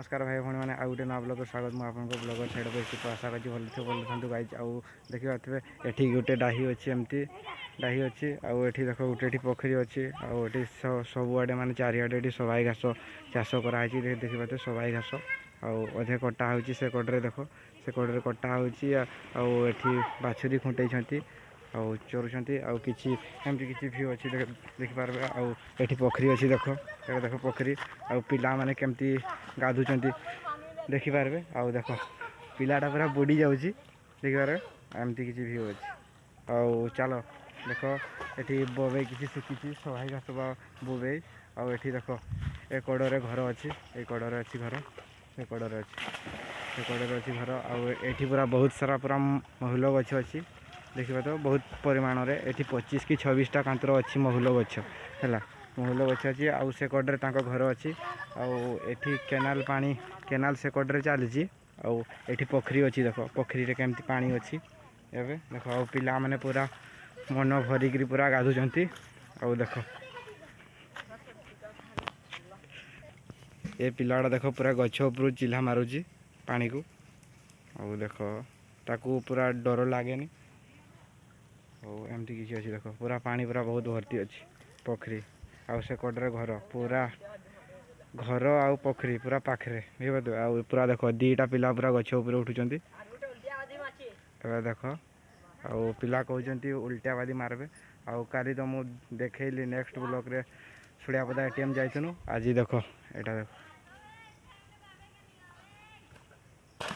नमस्कार भाई भाई मैंने आउटे नवा ब्लॉग स्वागत मुझे आपको ब्लॉगर साइड पर आशा कर भल थे भल था गाइज आउ देखिए एठी गोटे डाही अच्छी एमती डाही अच्छी आउ एठी देख गोटे पोखरी अच्छी आउ एठी सबुआडे माने चारिआडे एठी सबाई घास चाष कराई देखिए सबाई घास आउ अधे कटा होची से कड़े देख से कड़े कटा होची आउ एठी बाछुरी खुंटेइछंती आउ चोरुछंती आउ किछि एमती किछि व्यू अछि देखि पारबे आउ एठी पोखरी अछि देखो एटा देखो पोखरी आउ पिला माने केमती गाधुचंती देखि पारबे आउ देखो पिलाटा पूरा बुडी जाउची देखि पारबे एमती किछि व्यू अछि आउ चलो देखो एठी बोबे किछि सुकिछि सहाय घास बा बोबे आउ एठी देखो ए कड़रे घर अछि ए कड़रे अछि घर ए कड़रे अछि घर आउ एठी पूरा बहुत सारा पूरा महूल गछ अछि देखिए तो बहुत परिमाण रे एठी 25 कि 26 टा कांतर अच्छी महूल गछ है महूल गछ अच्छी आउ से कड़े घर अच्छी आउ एठी केनाल पानी केनाल से कड़े चली आउ एठी पोखरी अच्छी देख पोखरी रे केमती पानी अच्छी एबे देख आउ पिला माने पूरा मन भरिक पूरा गाधुचंती आउ देख ए पिलाड़ा देख पूरा गछ ऊपर चिल्हा मारुची पानी को आउ देख ताकू पूरा डर लागेनी एमती किसी अच्छी देख पूरा पानी पूरा बहुत भर्ती अच्छी पोखरी आउ से कड़े घर पूरा घर आउ पोखरी पूरा पाखे बुझे आउ पूरा देख दीटा पिला पूरा गछ ऊपर उठुचंती देख आउ पिला कहते उल्टियाबादी मारबे आउ काली तो मुझे देखली नेक्स्ट ब्लॉक रे सुड़ियापदा एटीएम जाइनु आज देख एटा देख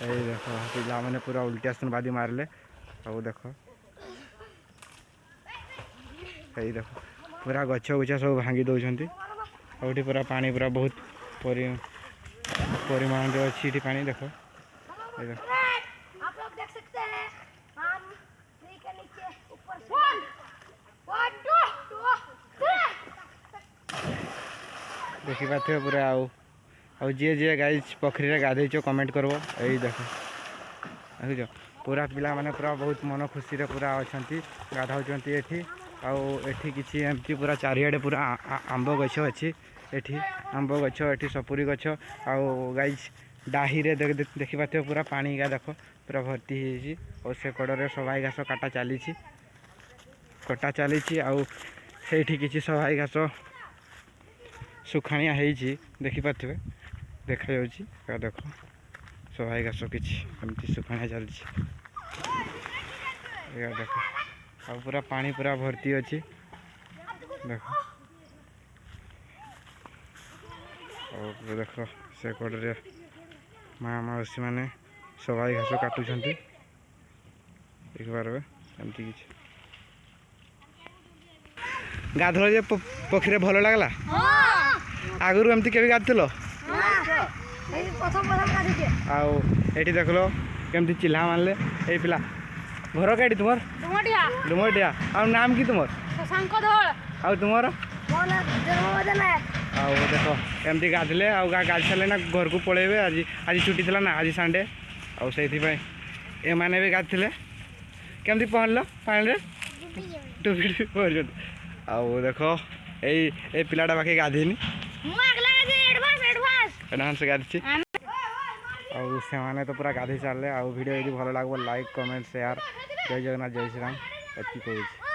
ए देख पिला माने पूरा उल्टियाबादी मारले आउ देख यही देख पूरा गछ गुछा सब भांगी दौरान आउटी पूरा पानी पूरा बहुत परिमाण रे अच्छी पानी देख आप लोग देख सकते हैं हम ट्री के नीचे ऊपर से देखी पाथे पूरा आउ जी गाइज पोखरी रे गाधे कमेंट करबो यही देख देखो पूरा पिला माने पूरा बहुत मन खुशी रे पूरा अछंती गाधाउचंती एठी आउ एठी किछि एमती पूरा चारिआडे पूरा आंब गछ अछि एठी आंब गछ एठी सपुरी गछ आउ गाइज डाही रे देखि पाथे पूरा पानी का देखो पूरा भर्ती हेछि और से कड़रे सबाई घास कटा चली आउ सेठी किछि सबाई घास सुखाणिया हेछि देखि पाथे देखा जाउछि देखो सबाई घास किछि एमती सुखाणिया चलछि या देखो अब पूरा पानी पूरा भर्ती अच्छी देख और देख से कड़े माँ मौसी मैंने सबाई घास काटुंट देख पारे एमती कि गाधल जे पोखरी भल लगला आगुरी एमती के गाधल आउ एठी देखलो केमती चिल्हा मारले ए पिला घर कहीं तुम डुमटिया आ नाम कि तुम आ तुम आउ देख एमती गाधले आउ गाधि सारे ना घर को पलैबे आज आज छुट्टी थी ना आज संडे आउ से एमाने भी गाधि केमती पहनल पानी डुबी पहन आउ देख ए पिलाटा बाकी गाधीनी एडवांस गाधी आउ से तो पूरा गाधि सारे आउ वीडियो यदि भल लगे लाइक कमेंट शेयर जय जगन्नाथ जय श्री राम एति कहूँ।